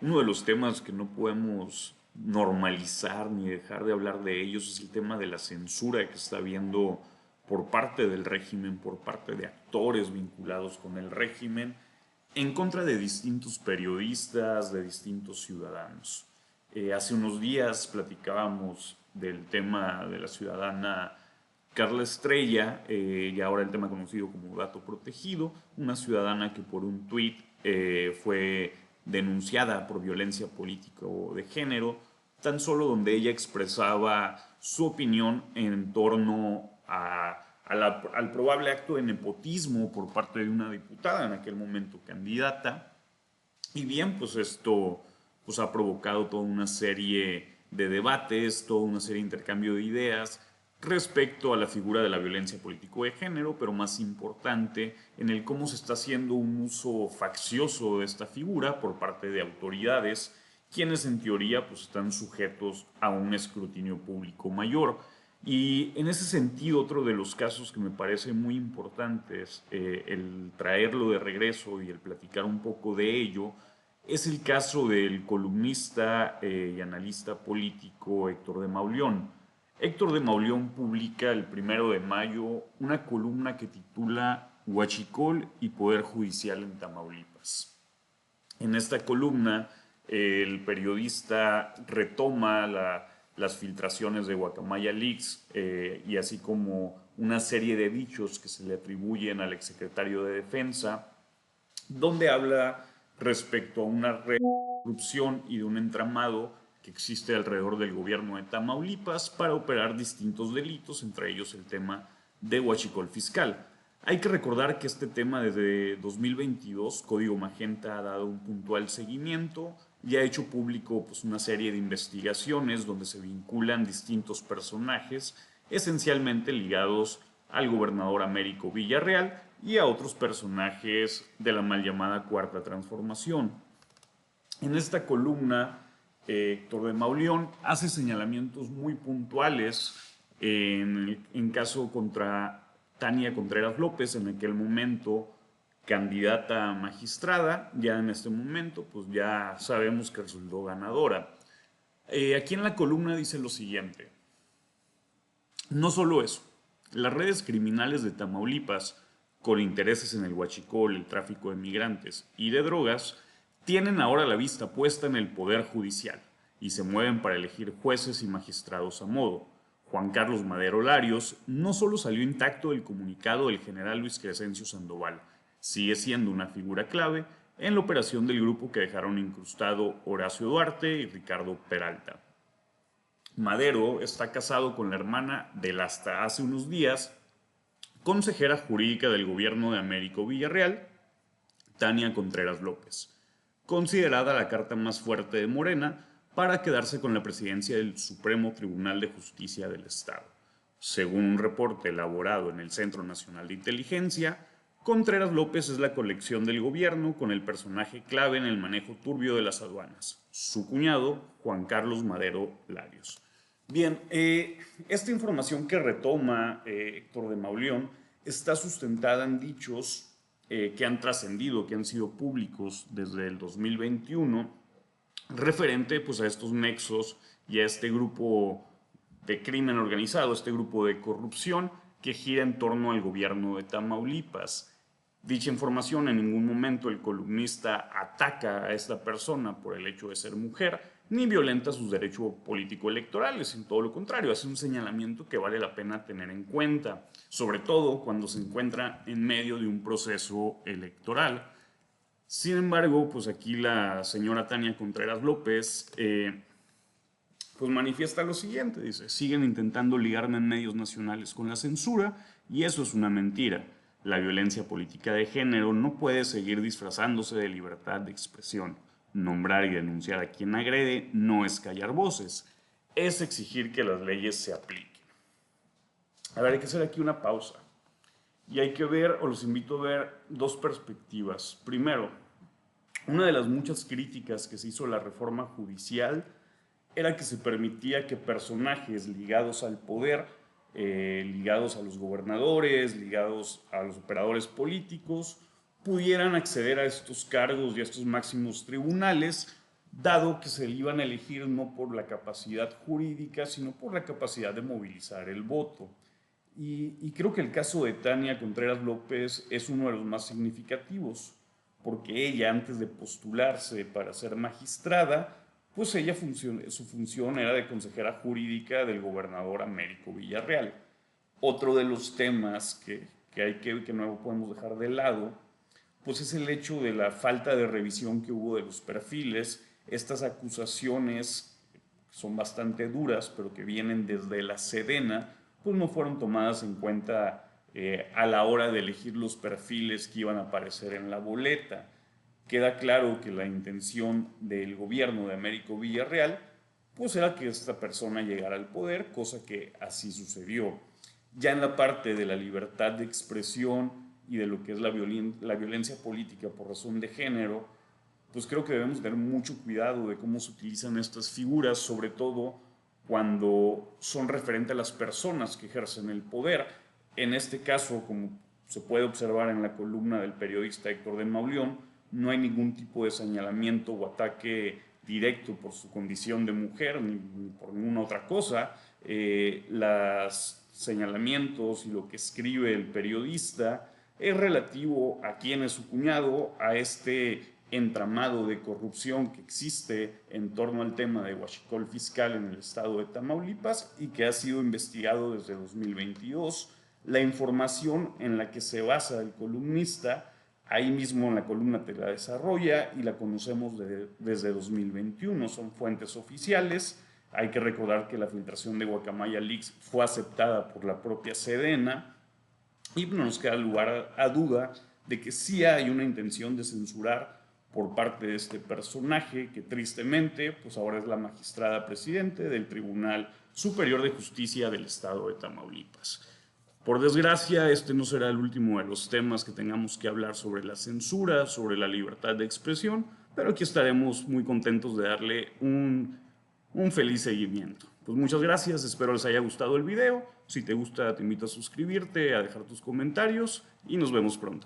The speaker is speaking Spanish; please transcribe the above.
Uno de los temas que no podemos normalizar ni dejar de hablar de ellos es el tema de la censura que está habiendo por parte del régimen, por parte de actores vinculados con el régimen, en contra de distintos periodistas, de distintos ciudadanos. Hace unos días platicábamos del tema de la ciudadana Carla Estrella, y ahora el tema conocido como dato protegido, una ciudadana que por un tuit fue denunciada por violencia política o de género, tan solo donde ella expresaba su opinión en torno al probable acto de nepotismo por parte de una diputada, en aquel momento candidata. Y bien, pues esto pues, ha provocado toda una serie de debates, toda una serie de intercambio de ideas respecto a la figura de la violencia político de género, pero más importante en el cómo se está haciendo un uso faccioso de esta figura por parte de autoridades, quienes en teoría pues están sujetos a un escrutinio público mayor. Y en ese sentido, otro de los casos que me parece muy importantes, el traerlo de regreso y el platicar un poco de ello, es el caso del columnista y analista político Héctor de Mauleón. Héctor de Mauleón publica el 1 de mayo una columna que titula Huachicol y Poder Judicial en Tamaulipas. En esta columna, el periodista retoma las filtraciones de Guacamaya Leaks, y así como una serie de dichos que se le atribuyen al exsecretario de Defensa, donde habla respecto a una red de corrupción y de un entramado que existe alrededor del gobierno de Tamaulipas para operar distintos delitos, entre ellos el tema de huachicol fiscal. Hay que recordar que este tema desde 2022, Código Magenta ha dado un puntual seguimiento y ha hecho público pues, una serie de investigaciones donde se vinculan distintos personajes, esencialmente ligados al gobernador Américo Villarreal y a otros personajes de la mal llamada Cuarta Transformación. En esta columna, Héctor de Mauleón hace señalamientos muy puntuales en caso contra Tania Contreras López, en aquel momento candidata a magistrada, ya en este momento pues ya sabemos que resultó ganadora. Aquí en la columna dice lo siguiente: no solo eso, las redes criminales de Tamaulipas, con intereses en el huachicol, el tráfico de migrantes y de drogas, tienen ahora la vista puesta en el Poder Judicial y se mueven para elegir jueces y magistrados a modo. Juan Carlos Madero Larios no solo salió intacto del comunicado del general Luis Crescencio Sandoval, sigue siendo una figura clave en la operación del grupo que dejaron incrustado Horacio Duarte y Ricardo Peralta. Madero está casado con la hermana del hasta hace unos días consejera jurídica del gobierno de Américo Villarreal, Tania Contreras López, considerada la carta más fuerte de Morena para quedarse con la presidencia del Supremo Tribunal de Justicia del Estado. Según un reporte elaborado en el Centro Nacional de Inteligencia, Contreras López es la colección del gobierno con el personaje clave en el manejo turbio de las aduanas, su cuñado Juan Carlos Madero Larios. Bien, esta información que retoma Héctor de Mauleón está sustentada en dichos que han trascendido, que han sido públicos desde el 2021, referente pues, a estos nexos y a este grupo de crimen organizado, este grupo de corrupción que gira en torno al gobierno de Tamaulipas. Dicha información, en ningún momento el columnista ataca a esta persona por el hecho de ser mujer, ni violenta sus derechos político-electorales, en todo lo contrario, hace un señalamiento que vale la pena tener en cuenta, sobre todo cuando se encuentra en medio de un proceso electoral. Sin embargo, pues aquí la señora Tania Contreras López pues manifiesta lo siguiente, dice: siguen intentando ligarme en medios nacionales con la censura y eso es una mentira. La violencia política de género no puede seguir disfrazándose de libertad de expresión. Nombrar y denunciar a quien agrede no es callar voces, es exigir que las leyes se apliquen. A ver, hay que hacer aquí una pausa y hay que ver, o los invito a ver, dos perspectivas. Primero, una de las muchas críticas que se hizo a la reforma judicial era que se permitía que personajes ligados al poder, ligados a los gobernadores, ligados a los operadores políticos, pudieran acceder a estos cargos y a estos máximos tribunales dado que se le iban a elegir no por la capacidad jurídica, sino por la capacidad de movilizar el voto. Y creo que el caso de Tania Contreras López es uno de los más significativos, porque ella, antes de postularse para ser magistrada, pues su función era de consejera jurídica del gobernador Américo Villarreal. Otro de los temas que no podemos dejar de lado, pues es el hecho de la falta de revisión que hubo de los perfiles, estas acusaciones son bastante duras, pero que vienen desde la Sedena, pues no fueron tomadas en cuenta a la hora de elegir los perfiles que iban a aparecer en la boleta. Queda claro que la intención del gobierno de Américo Villarreal pues era que esta persona llegara al poder, cosa que así sucedió. Ya en la parte de la libertad de expresión y de lo que es la violencia política por razón de género, pues creo que debemos tener mucho cuidado de cómo se utilizan estas figuras, sobre todo cuando son referentes a las personas que ejercen el poder. En este caso, como se puede observar en la columna del periodista Héctor de Mauleón, no hay ningún tipo de señalamiento o ataque directo por su condición de mujer ni por ninguna otra cosa. Los señalamientos y lo que escribe el periodista es relativo a quién es su cuñado, a este entramado de corrupción que existe en torno al tema de huachicol fiscal en el estado de Tamaulipas y que ha sido investigado desde 2022. La información en la que se basa el columnista, ahí mismo en la columna te la desarrolla y la conocemos desde 2021, son fuentes oficiales. Hay que recordar que la filtración de Guacamaya Leaks fue aceptada por la propia Sedena y no nos queda lugar a duda de que sí hay una intención de censurar por parte de este personaje que tristemente pues ahora es la magistrada presidente del Tribunal Superior de Justicia del Estado de Tamaulipas. Por desgracia, este no será el último de los temas que tengamos que hablar sobre la censura, sobre la libertad de expresión, pero aquí estaremos muy contentos de darle un feliz seguimiento. Pues muchas gracias, espero les haya gustado el video. Si te gusta, te invito a suscribirte, a dejar tus comentarios y nos vemos pronto.